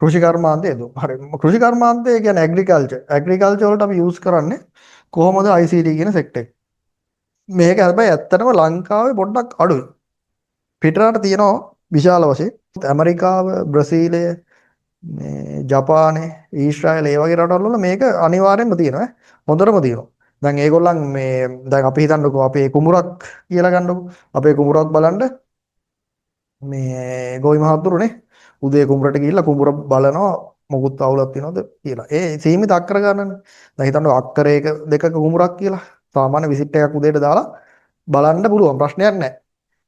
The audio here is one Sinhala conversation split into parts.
කෘෂි කර්මාන්තය යෙදුම්. හරි. කෘෂි කර්මාන්තය කියන්නේ ඇග්‍රිකල්චර්. ඇග්‍රිකල්චර් වලට අපි යූස් කරන්නේ කොහොමද ICT කියන සෙක්ටර් එක. මේක හැබැයි ඇත්තටම ලංකාවේ පොඩ්ඩක් අඩුයි. පිටරට තියෙනවා විශාල වශයෙන්. ඇමරිකාව, බ්‍රසීලය, මේ ජපානය, ඊශ්‍රායල ඒ වගේ රටවල් වල මේක අනිවාර්යෙන්ම තියෙනවා. හොඳටම තියෙනවා. දැන් ඒගොල්ලන් මේ දැන් අපි හිතන්නකෝ අපේ කුඹුරක් කියලා ගන්නකො. අපේ කුඹුරක් බලන්න මේ ගෝවි මහත්තුරුනේ උදේ කුඹරට ගිහිල්ලා කුඹුර බලනවා මොකුත් අවුලක් තියනවද කියලා. ඒ සීමිත අක්කර ගන්නනේ. දැන් හිතන්නකෝ අක්කරයක දෙකක කුඹුරක් කියලා. සාමාන්‍ය විසිට් එකක් උදේට දාලා බලන්න පුළුවන් ප්‍රශ්නයක් නැහැ.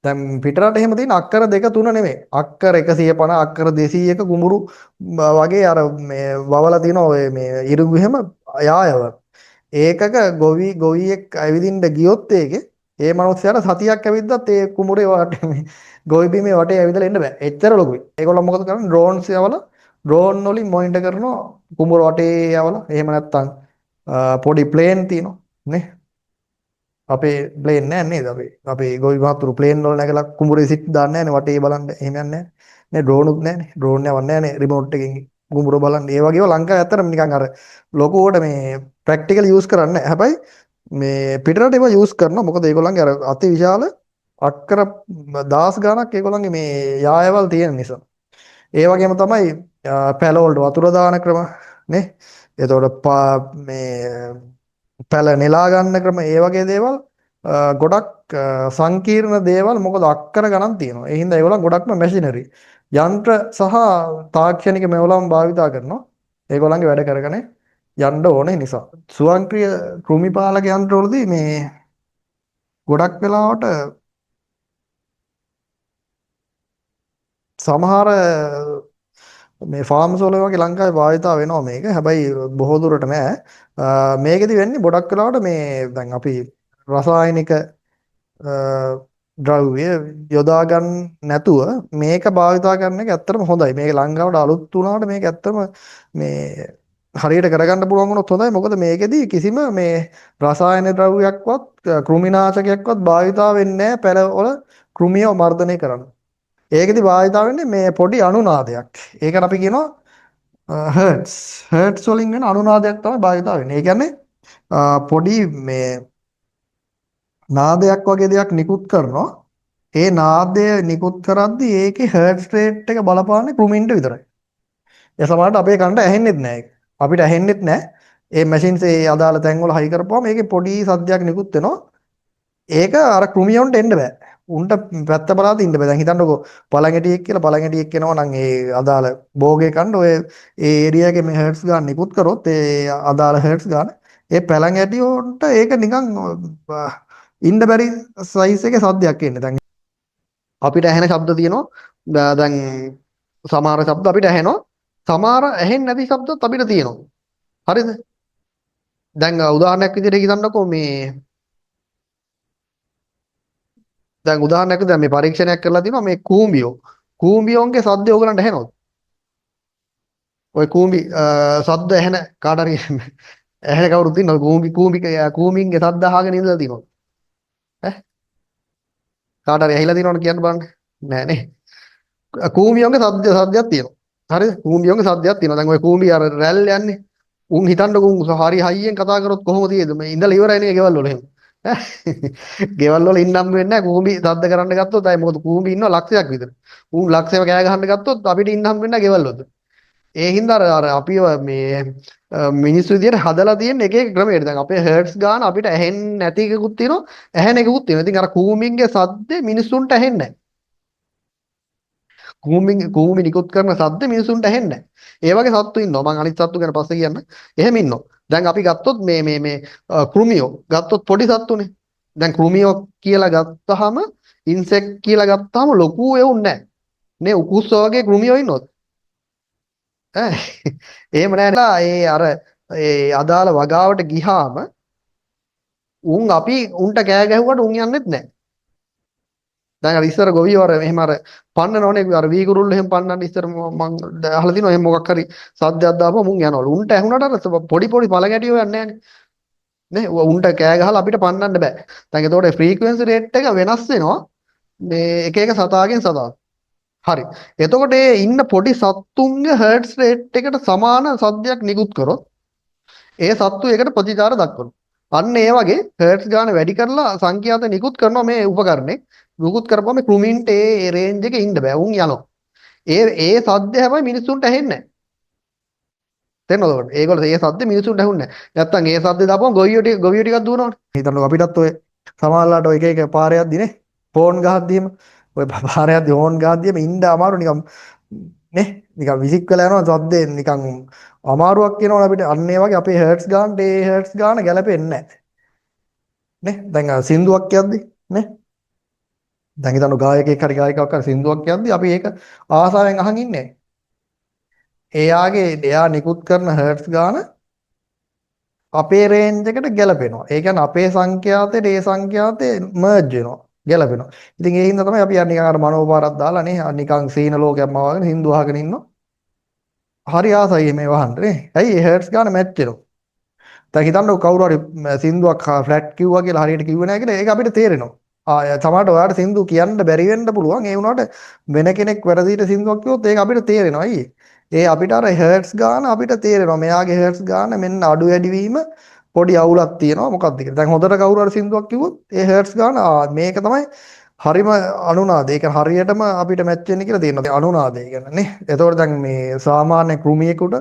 දැන් පිටරට එහෙම තියෙන අක්කර දෙක තුන නෙමෙයි. අක්කර 150 අක්කර 200ක කුඹුරු වගේ අර මේ වවලා තියෙන ඔය මේ ඉරුගු එහෙම යායව. ඒකක ගොවියෙක් ඇවිදින්න ගියොත් ඒකේ ඒ මනුස්සයාට සතියක් ඇවිද්දත් ඒ කුඹුරේ වටේ මේ ගොවි බිමේ වටේ ඇවිදලා එන්න බෑ. එච්චර ලොකුයි. ඒගොල්ලෝ මොකද කරන්නේ? ඩ්‍රෝන්ස් යවලා ඩ්‍රෝන් වලින් මොනිටර් කරනවා කුඹුර වටේ යවලා. එහෙම නැත්නම් පොඩි ප්ලේන් තියෙනවා නේ. අපේ ප්ලේන් නෑ නේද? අපේ ගොවි මහතුරු ප්ලේන් වල නැගලා කුඹුරේ සිට දාන්නේ නෑනේ වටේ බලන්න. එහෙම යන්නේ නෑ. නේ ඩ්‍රෝනුත් නෑනේ. ඩ්‍රෝන් යවන්නේ නෑනේ රිමෝට් එකකින් කුඹුර බලන්න. ඒ වගේම ලංකාවේ ඇත්තටම නිකන් අර ලොකුවට මේ ප්‍රැක්ටිකල් යූස් කරන්නේ නෑ. හැබැයි මේ පිටරට ඒවා යූස් කරනවා. මොකද ඒගොල්ලන්ගේ අර අති විශාල අක්කර දහස් ගණක් ඒගොල්ලන්ගේ මේ යායවල් තියෙන නිසා. ඒ වගේම තමයි පැල වලට වතුර දාන ක්‍රම නේ. එතකොට මේ පැල නෙලා ගන්න ක්‍රම ඒ වගේ දේවල් ගොඩක් සංකීර්ණ දේවල් මොකද අක්කර ගණන් තියෙනවා. ඒ හින්දා ඒගොල්ලන් ගොඩක්ම මැෂිනරි යන්ත්‍ර සහ තාක්ෂණික මෙවලම් භාවිතා කරනවා. ඒගොල්ලන්ගේ වැඩ කරගෙන යන්න ඕනේ නිසා. ස්වයංක්‍රීය කෘමිපාලක යන්ත්‍රවලදී මේ ගොඩක් වෙලාවට සමහර මේ ෆාම්ස් වල වගේ ලංකාවේ භාවිතා වෙනවා මේක. හැබැයි බොහෝ දුරට නෑ. මේකෙදි වෙන්නේ ගොඩක් වෙලාවට මේ දැන් අපි රසායනික ද්‍රව්‍ය යොදා ගන්න නැතුව මේක භාවිතා කරන එක ඇත්තටම හොඳයි. මේක ලංකාවට අලුත් වුණාට මේක ඇත්තටම මේ හරියට කරගන්න පුළුවන් වුණොත් හොඳයි. මොකද මේකෙදි කිසිම මේ රසායන ද්‍රව්‍යයක්වත් කෘමිනාශකයක්වත් භාවිතා වෙන්නේ නැහැ පැලවල කෘමියව මර්ධනය කරන්න. ඒකෙදි භාවිතා වෙන්නේ මේ පොඩි අණුනාදයක්. ඒකට අපි කියනවා හර්ට්ස්. හර්ට්ස් වලින් වෙන අණුනාදයක් තමයි භාවිතා වෙන්නේ. ඒ කියන්නේ පොඩි මේ නාදයක් වගේ දෙයක් නිකුත් කරනවා. ඒ නාදය නිකුත් කරද්දී ඒකේ හර්ට්ස් රේට් එක බලපාන්නේ කෘමීන්ට විතරයි. ඒ සමහරවිට අපේ කනට ඇහෙන්නෙත් නැහැ ඒක. අපිට ඇහෙන්නෙත් නැහැ. ඒ මැෂින්ස් ඒ අදාළ තැන්වල හයි කරපුවාම ඒකේ පොඩි සද්දයක් නිකුත් වෙනවා. ඒක අර කෘමියොන්ට එන්න බෑ. උන්ට පැත්ත බලාද ඉන්න බෑ. දැන් හිතන්නකෝ පළඟැටියෙක් කියලා පළඟැටියෙක් එනවා නම් ඒ අදාළ භෝගේ කන්න ඔය ඒ ඒරියා එකේ මේ හර්ට්ස් ගන්න නිකුත් කරොත් ඒ අදාළ හර්ට්ස් ගන්න ඒ පළඟැටියොන්ට ඒක නිකන් ඉන්න බැරි සයිස් එකේ සද්දයක් එන්නේ. දැන් අපිට ඇහෙන ශබ්ද තියෙනවා. දැන් සමහර ශබ්ද අපිට ඇහෙනවා. සමහර ඇහෙන්නේ නැති ශබ්දත් අපිට තියෙනවා. හරිද? දැන් උදාහරණයක් විදිහට හිතන්නකෝ මේ දැන් උදාහරණයක් විදිහට මේ පරීක්ෂණයක් කරලා තිනවා මේ කූඹියෝන්ගේ සද්ද ඕගලන්ට ඇහෙනවද? ඔය කූඹි සද්ද ඇහෙන කාට හරි ඇහෙන කවුරුත් ඉන්නවද? කූඹින්ගේ සද්ද අහගෙන ඉඳලා තිනවද? ඈ කාට හරි ඇහිලා තිනවද කියන්න බලන්න. නෑ නේ. කූඹියෝන්ගේ සද්දයක් තියෙනවා. හරිද? කූඹියෝන්ගේ සද්දයක් තියෙනවා. දැන් ඔය කූඹි අර රැල් යන්නේ. උන් හිතන්නකෝ උන් හරි හයියෙන් කතා කරොත් කොහොමද තියෙද? මේ ඉඳලා ඉවරයි නේ ගෙවල් වල එහෙම. ගෙවල් වල ඉන්නම් වෙන්නේ නැහැ කූඹි සද්ද කරන්න ගත්තොත් අය මොකද කූඹි ඉන්නවා ලක්ෂයක් විතර. උන් ලක්ෂයම කෑ ගහන්න ගත්තොත් අපිට ඉන්නම් වෙන්නේ නැහැ ගෙවල් වල. ඒ හින්දා අර අපිව මේ මිනිස්සු විදියට හදලා තියෙන එක එක ක්‍රමයකට. දැන් අපේ හර්ට්ස් ගාන අපිට ඇහෙන්නේ නැති එකකුත් තියෙනවා, ඇහෙන එකකුත් තියෙනවා. ඉතින් අර කූඹින්ගේ සද්දේ මිනිස්සුන්ට ඇහෙන්නේ නැහැ. කූඹි නිකුත් කරන සද්ද මිනිසුන්ට ඇහෙන්නේ නැහැ. ඒ වගේ සත්තු ඉන්නවා. මම අනිත් සත්තු ගැන පස්සේ කියන්න. එහෙම ඉන්නවා. දැන් අපි ගත්තොත් මේ කෘමියෝ ගත්තොත් පොඩි සත්තුනේ. දැන් කෘමියෝ කියලා ගත්තාම ඉන්සෙක්ට් කියලා ගත්තාම ලොකු ඒවුන් නැහැ. නේ උකුස්ස වගේ කෘමියෝ ඉන්නොත්. ඈ එහෙම නැහැ. ඒ අර ඒ අදාළ වගාවට ගිහාම උන් අපි උන්ට කෑ ගැහුවට උන් යන්නෙත් නැහැ. දැන් අර ඉස්සර ගොවියෝ අර එහෙම අර පන්නනෝනේ අර වී කුරුල්ල එහෙම පන්නන්න ඉස්සර මම අහලා තිනවා එහෙම මොකක් හරි සද්දයක් දාපුවා මුන් යනවලු. උන්ට ඇහුණාට අර පොඩි පොඩි පළඟැටියෝ යන්නේ නැහනේ. නේ උන්ට කෑ ගහලා අපිට පන්නන්න බෑ. දැන් ඒතකොට ෆ්‍රීකවෙන්සි රේට් එක වෙනස් වෙනවා මේ එක එක සතාගෙන් සතාට. හරි. එතකොට ඒ ඉන්න පොඩි සත්තුන්ගේ හර්ට්ස් රේට් එකට සමාන සද්දයක් නිකුත් කරොත් ඒ සත්තු ඒකට ප්‍රතිචාර දක්වනවා. අන්න ඒ වගේ හර්ට්ස් ගාන වැඩි කරලා සංඛ්‍යාත නිකුත් කරනවා මේ උපකරණේ. නිකුත් කරපුවම කෘමීන්ට ඒ රේන්ජ් එකේ ඉන්න බෑ. උන් යනවා. ඒ සද්ද හැබැයි මිනිස්සුන්ට ඇහෙන්නේ නැහැ. තේරෙනවද? ඒගොල්ලෝ ඒ සද්ද මිනිස්සුන්ට ඇහුන්නේ නැහැ. නැත්තම් ඒ සද්ද දාපුවම ගොවියෝ ටිකක් දුවනවනේ. හිතන්නකො අපිටත් ඔය සමහරලාට ඔය එක එක පාරේ යද්දිනේ ෆෝන් ගහද්දීම ඔය පාරේ යද්දි ෆෝන් ගහද්දීම ඉන්න අමාරු නිකන් නේ නිකන් විසික් වෙලා යනවා සද්දේ නිකන් අමාරුවක් කියනවනේ අපිට අන්න ඒ වගේ අපේ හර්ට්ස් ගන්නට ඒ හර්ට්ස් ගන්න ගැලපෙන්නේ නැහැ නේ දැන් සින්දුවක් කියද්දි නේ දැන් හිතන්න ගායකයෙක් හරි ගායිකාවක් හරි සින්දුවක් කියද්දි අපි ඒක ආසාවෙන් අහන් ඉන්නේ එයා නිකුත් කරන හර්ට්ස් ගාන අපේ රේන්ජ් එකට ගැලපෙනවා. ඒ කියන්නේ අපේ සංඛ්‍යාතයට ඒ සංඛ්‍යාතේ මර්ජ් වෙනවා. ගැලපෙනවා. ඉතින් ඒ හින්දා තමයි අපි නිකන් අර මනෝපාරක් දාලා නේ නිකන් සීන ලෝකයක්ම වගේ හින්දු අහගෙන ඉන්නවා. හරි ආසයි මේ වහන්න නේ. ඇයි ඒ හර්ට්ස් ගාන මැච් වෙනවා. දැන් හිතන්නකො කවුරු හරි සින්දුවක් ෆ්ලැට් කිව්වා කියලා හරියට කිව්වේ නැහැ කියලා ඒක අපිට තේරෙනවා. සමහරට ඔයාලට සින්දු කියන්න බැරි වෙන්න පුළුවන්. ඒ වුණාට වෙන කෙනෙක් වැරදිට සින්දුවක් කිව්වොත් ඒක අපිට තේරෙනවා. අයියේ. ඒ අපිට අර හර්ට්ස් ගාන අපිට තේරෙනවා. මෙයාගේ හර්ට්ස් ගාන මෙන්න අඩු වැඩි වීම පොඩි අවුලක් තියෙනවා මොකක්ද කියලා. දැන් හොඳට කවුරු හරි සින්දුවක් කිව්වොත් ඒ හර්ට්ස් ගාන මේක තමයි හරිම අනුනාදය. ඒක හරියටම අපිට මැච් වෙන්නේ කියලා තියෙනවා. අනුනාදය කියන්නේ නේ. එතකොට දැන් මේ සාමාන්‍ය කෘමියෙකුට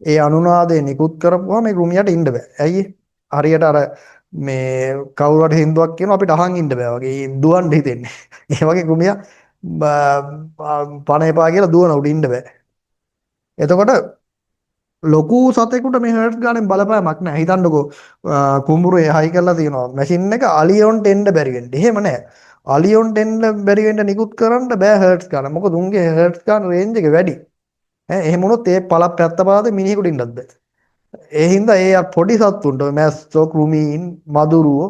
ඒ අනුනාදය නිකුත් කරපුවාම මේ කෘමියට ඉන්න බෑ. ඇයි? හරියට අර මේ කවුරු හරි හින්දුවක් කියනවා අපිට අහන් ඉන්න බෑ වගේ. දුවන්න හිතෙන්නේ. ඒ වගේ කෘමියා පණ එපා කියලා දුවන උඩ ඉන්න බෑ. එතකොට ලොකු සතෙකුට මේ හර්ට්ස් ගානෙන් බලපෑමක් නැහැ. හිතන්නකෝ කුඹුරේ හයි කරලා තියෙනවා. මැෂින් එක අලියොන්ට එන්න බැරි වෙන්න. එහෙම නැහැ. අලියොන්ට එන්න බැරි වෙන්න නිකුත් කරන්න බෑ හර්ට්ස් ගාන. මොකද උන්ගේ හර්ට්ස් ගාන රේන්ජ් එක වැඩි. එහෙම වුණොත් ඒ පළක් පැත්ත පාද මිනිහෙකුට ඉන්නත් බෑ. ඒ හින්දා ඒ පොඩි සත්තුන්ට මැස්සෝ කෘමීන් මදුරුවෝ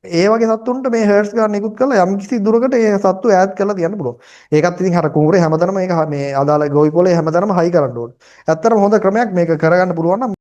ඒ වගේ සත්තුන්ට මේ හර්ට්ස් ගන්න නිකුත් කරලා යම් කිසි දුරකට ඒ සත්තු ඈඩ් කරලා තියන්න පුළුවන්. ඒකත් ඉතින් අර කුඹුරේ හැමතැනම මේක මේ අදාළ ගොවි පොලේ හැමතැනම හයි කරන්න ඕනේ. ඇත්තටම හොඳ ක්‍රමයක් මේක කරගන්න පුළුවන් නම්